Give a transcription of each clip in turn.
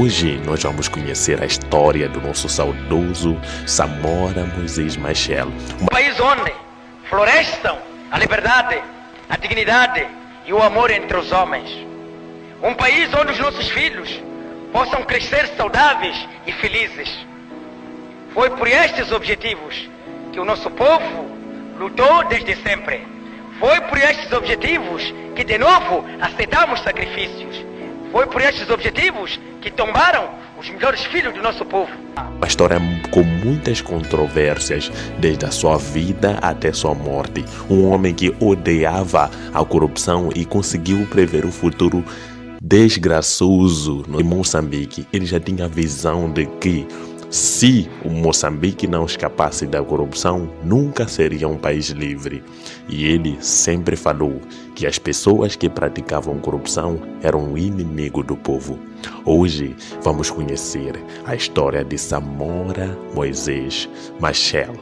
Hoje nós vamos conhecer a história do nosso saudoso Samora Moisés Machel. Um país onde floresçam a liberdade, a dignidade e o amor entre os homens. Um país onde os nossos filhos possam crescer saudáveis e felizes. Foi por estes objetivos que o nosso povo lutou desde sempre. Foi por estes objetivos que de novo aceitamos sacrifícios. Foi por estes objetivos que tombaram os melhores filhos do nosso povo. Uma história com muitas controvérsias, desde a sua vida até sua morte. Um homem que odiava a corrupção e conseguiu prever o futuro desgraçoso em Moçambique. Ele já tinha a visão de que se o Moçambique não escapasse da corrupção, nunca seria um país livre. E ele sempre falou que as pessoas que praticavam corrupção eram o inimigo do povo. Hoje vamos conhecer a história de Samora Moisés Machel.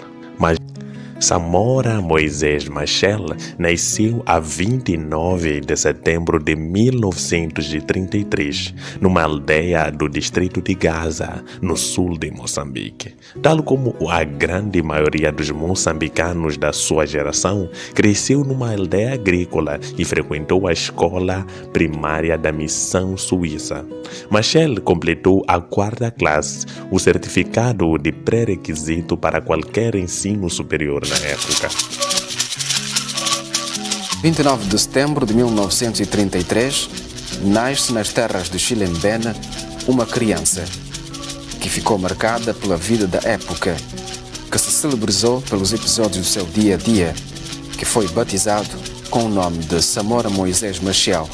Samora Moisés Machel nasceu a 29 de setembro de 1933, numa aldeia do distrito de Gaza, no sul de Moçambique. Tal como a grande maioria dos moçambicanos da sua geração, cresceu numa aldeia agrícola e frequentou a escola primária da missão suíça. Machel completou a 4ª classe, o certificado de pré-requisito para qualquer ensino superior na época. 29 de setembro de 1933, nasce nas terras de Chilembene uma criança que ficou marcada pela vida da época, que se celebrizou pelos episódios do seu dia a dia, que foi batizado com o nome de Samora Moisés Machel.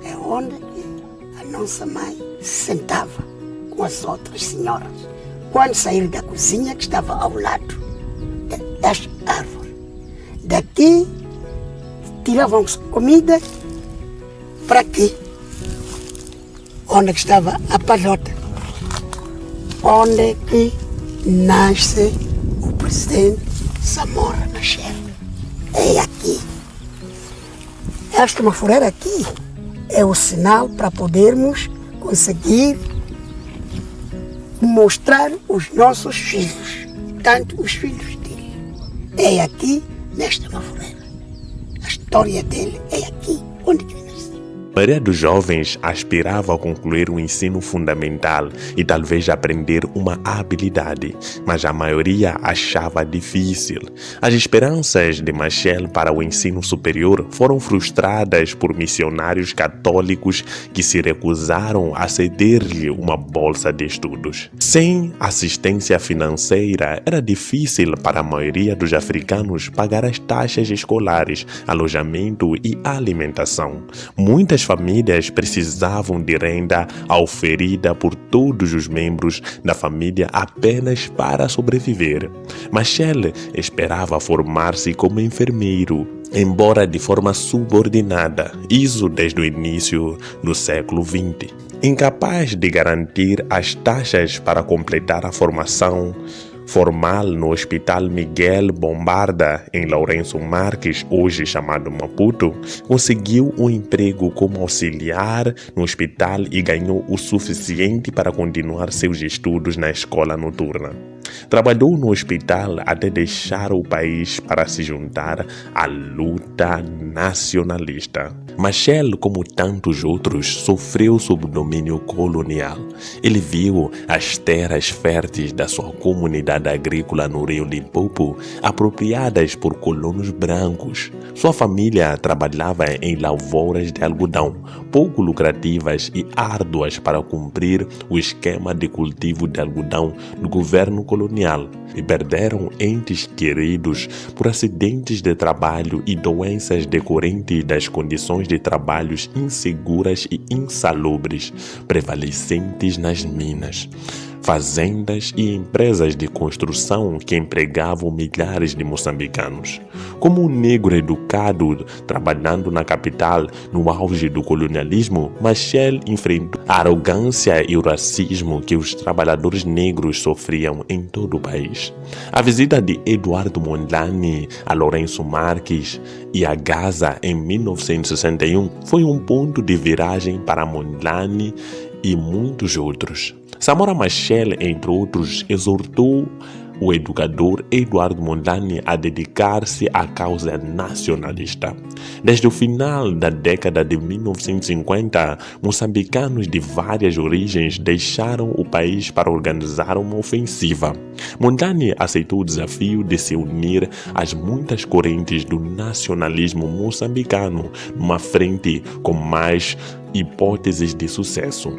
É onde a nossa mãe se sentava com as outras senhoras quando sair da cozinha, que estava ao lado desta árvore. Daqui tiravam-se comida para aqui, onde estava a palhota, onde que nasce o presidente Samora Machel. É aqui. Esta mafureira aqui é o sinal para podermos conseguir mostrar os nossos filhos, tanto os filhos dele. É aqui, nesta mafureira. A história dele é aqui, onde ele nasceu. A maioria dos jovens aspirava a concluir o ensino fundamental e talvez aprender uma habilidade, mas a maioria achava difícil. As esperanças de Machel para o ensino superior foram frustradas por missionários católicos que se recusaram a ceder-lhe uma bolsa de estudos. Sem assistência financeira, era difícil para a maioria dos africanos pagar as taxas escolares, alojamento e alimentação. Muitas famílias precisavam de renda oferida por todos os membros da família apenas para sobreviver. Machel esperava formar-se como enfermeiro, embora de forma subordinada, isso desde o início do século XX. Incapaz de garantir as taxas para completar a formação formal no Hospital Miguel Bombarda, em Lourenço Marques, hoje chamado Maputo, conseguiu um emprego como auxiliar no hospital e ganhou o suficiente para continuar seus estudos na escola noturna. Trabalhou no hospital até deixar o país para se juntar à luta nacionalista. Machel, como tantos outros, sofreu sob o domínio colonial. Ele viu as terras férteis da sua comunidade agrícola no Rio Limpopo apropriadas por colonos brancos. Sua família trabalhava em lavouras de algodão, pouco lucrativas e árduas para cumprir o esquema de cultivo de algodão do governo colonial, e perderam entes queridos por acidentes de trabalho e doenças decorrentes das condições de trabalhos inseguras e insalubres prevalecentes nas minas, fazendas e empresas de construção que empregavam milhares de moçambicanos. Como um negro educado trabalhando na capital no auge do colonialismo, Machel enfrentou a arrogância e o racismo que os trabalhadores negros sofriam em todo o país. A visita de Eduardo Mondlane a Lourenço Marques e a Gaza em 1961 foi um ponto de viragem para Mondlane e muitos outros. Samora Machel, entre outros, exortou o educador Eduardo Mondlane a dedicar-se à causa nacionalista. Desde o final da década de 1950, moçambicanos de várias origens deixaram o país para organizar uma ofensiva. Mondlane aceitou o desafio de se unir às muitas correntes do nacionalismo moçambicano numa frente com mais hipóteses de sucesso.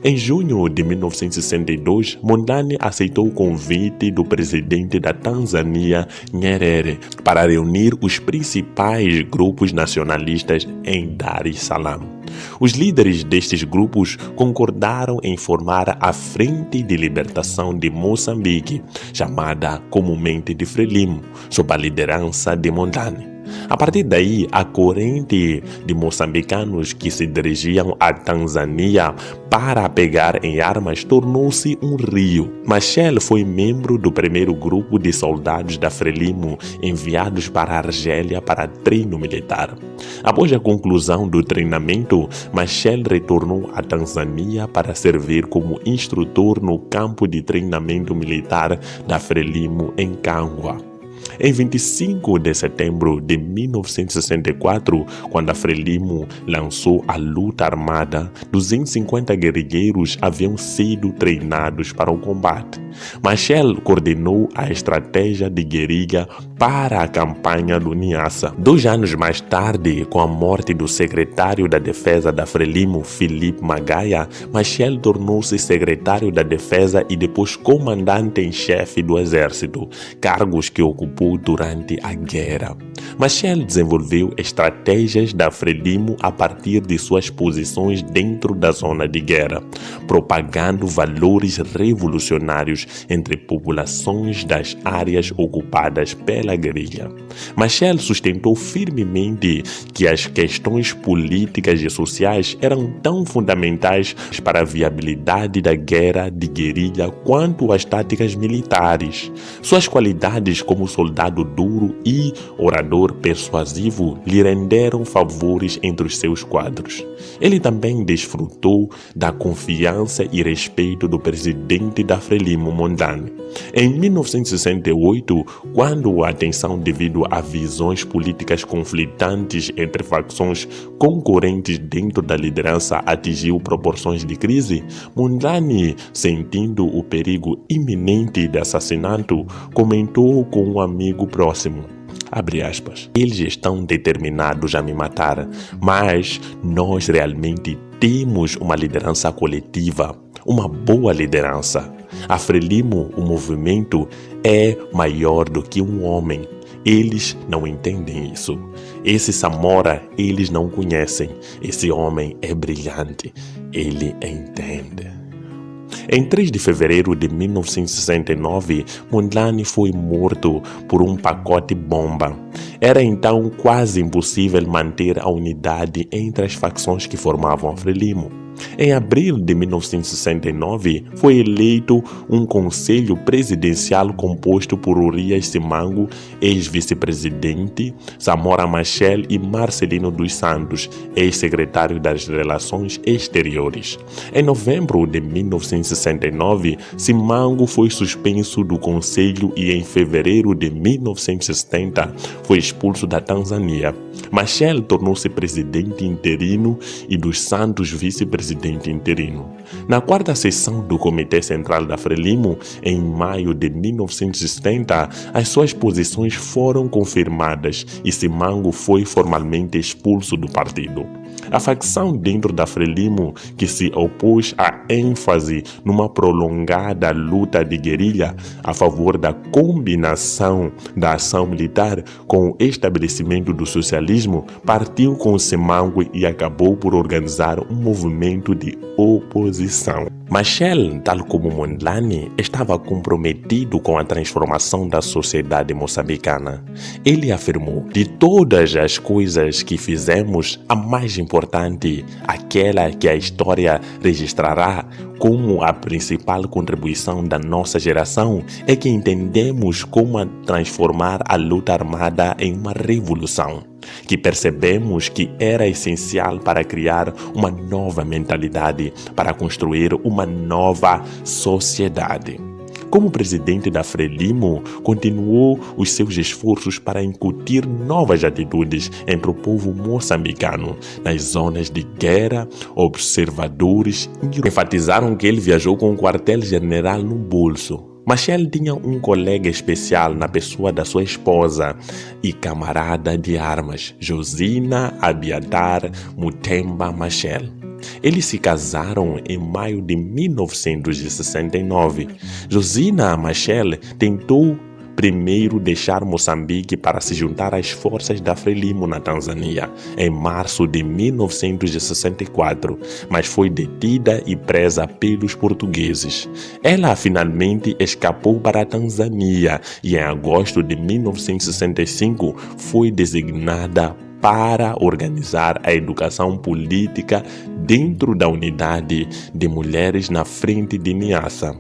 Em junho de 1962, Mondlane aceitou o convite do presidente da Tanzânia, Nyerere, para reunir os principais grupos nacionalistas em Dar es Salaam. Os líderes destes grupos concordaram em formar a Frente de Libertação de Moçambique, chamada comumente de Frelimo, sob a liderança de Mondlane. A partir daí, a corrente de moçambicanos que se dirigiam à Tanzânia para pegar em armas tornou-se um rio. Machel foi membro do primeiro grupo de soldados da Frelimo enviados para a Argélia para treino militar. Após a conclusão do treinamento, Machel retornou à Tanzânia para servir como instrutor no campo de treinamento militar da Frelimo em Kangwa. Em 25 de setembro de 1964, quando a Frelimo lançou a luta armada, 250 guerrilheiros haviam sido treinados para o combate. Machel coordenou a estratégia de guerrilha para a campanha do Niassa. 2 anos mais tarde, com a morte do secretário da Defesa da Frelimo, Filipe Magaia, Machel tornou-se secretário da Defesa e depois comandante em chefe do Exército, cargos que ocupou durante a guerra. Machel desenvolveu estratégias da Frelimo a partir de suas posições dentro da zona de guerra, propagando valores revolucionários entre populações das áreas ocupadas pela guerrilha. Machel sustentou firmemente que as questões políticas e sociais eram tão fundamentais para a viabilidade da guerra de guerrilha quanto as táticas militares. Suas qualidades como soldado duro e orador persuasivo lhe renderam favores entre os seus quadros. Ele também desfrutou da confiança e respeito do presidente da Frelimo, Mondlane. Em 1968, quando a tensão devido a visões políticas conflitantes entre facções concorrentes dentro da liderança atingiu proporções de crise, Mondlane, sentindo o perigo iminente de assassinato, comentou com um amigo próximo: abre aspas, eles estão determinados a me matar, mas nós realmente temos uma liderança coletiva, uma boa liderança. A Frelimo, o movimento, é maior do que um homem. Eles não entendem isso. Esse Samora, eles não conhecem. Esse homem é brilhante. Ele entende. Em 3 de fevereiro de 1969, Mondlane foi morto por um pacote bomba. Era então quase impossível manter a unidade entre as facções que formavam a Frelimo. Em abril de 1969, foi eleito um conselho presidencial composto por Urias Simango, ex-vice-presidente, Samora Machel e Marcelino dos Santos, ex-secretário das Relações Exteriores. Em novembro de 1969, Simango foi suspenso do conselho e em fevereiro de 1970 foi expulso da Tanzânia. Machel tornou-se presidente interino e dos Santos vice-presidente interino. Na 4ª sessão do Comitê Central da Frelimo, em maio de 1970, as suas posições foram confirmadas e Simango foi formalmente expulso do partido. A facção dentro da Frelimo, que se opôs à ênfase numa prolongada luta de guerrilha a favor da combinação da ação militar com o estabelecimento do socialismo, partiu com Simango e acabou por organizar um movimento de oposição. Machel, tal como Mondlane, estava comprometido com a transformação da sociedade moçambicana. Ele afirmou: de todas as coisas que fizemos, a mais importante, aquela que a história registrará como a principal contribuição da nossa geração, é que entendemos como transformar a luta armada em uma revolução, que percebemos que era essencial para criar uma nova mentalidade, para construir uma nova sociedade. Como presidente da Frelimo, continuou os seus esforços para incutir novas atitudes entre o povo moçambicano nas zonas de guerra. Observadores enfatizaram que ele viajou com o quartel-general no bolso. Machel tinha um colega especial na pessoa da sua esposa e camarada de armas, Josina Abiatar Mutemba Machel. Eles se casaram em maio de 1969. Josina Machel tentou primeiro deixar Moçambique para se juntar às forças da Frelimo na Tanzânia, em março de 1964, mas foi detida e presa pelos portugueses. Ela finalmente escapou para a Tanzânia e em agosto de 1965 foi designada para organizar a educação política dentro da unidade de mulheres na frente de Niassa.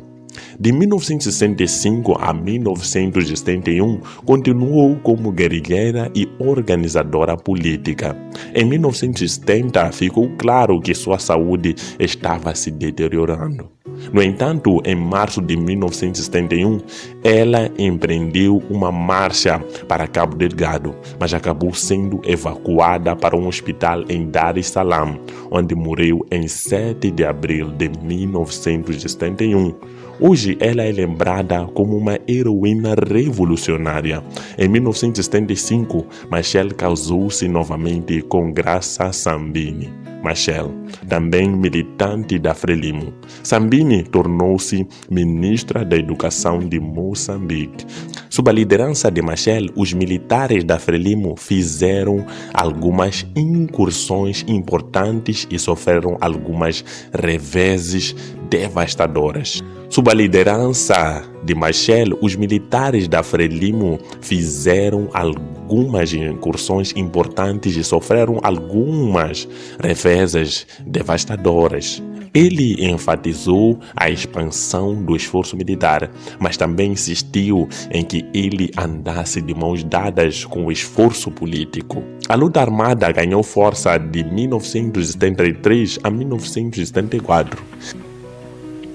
De 1965 a 1971, continuou como guerrilheira e organizadora política. Em 1970, ficou claro que sua saúde estava se deteriorando. No entanto, em março de 1971, ela empreendeu uma marcha para Cabo Delgado, mas acabou sendo evacuada para um hospital em Dar es Salaam, onde morreu em 7 de abril de 1971. Hoje ela é lembrada como uma heroína revolucionária. Em 1975, Machel casou-se novamente com Graça Sambini Machel, também militante da Frelimo. Sambini tornou-se ministra da Educação de Moçambique. Sob a liderança de Machel, os militares da Frelimo fizeram algumas incursões importantes e sofreram algumas reveses devastadoras. Sob a liderança de Machel, os militares da Frelimo fizeram algumas incursões importantes e sofreram algumas reveses devastadoras. Ele enfatizou a expansão do esforço militar, mas também insistiu em que ele andasse de mãos dadas com o esforço político. A luta armada ganhou força de 1973 a 1974.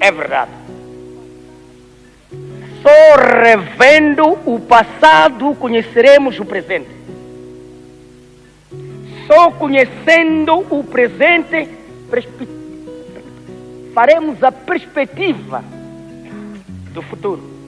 É verdade. Só revendo o passado conheceremos o presente. Só conhecendo o presente faremos a perspectiva do futuro.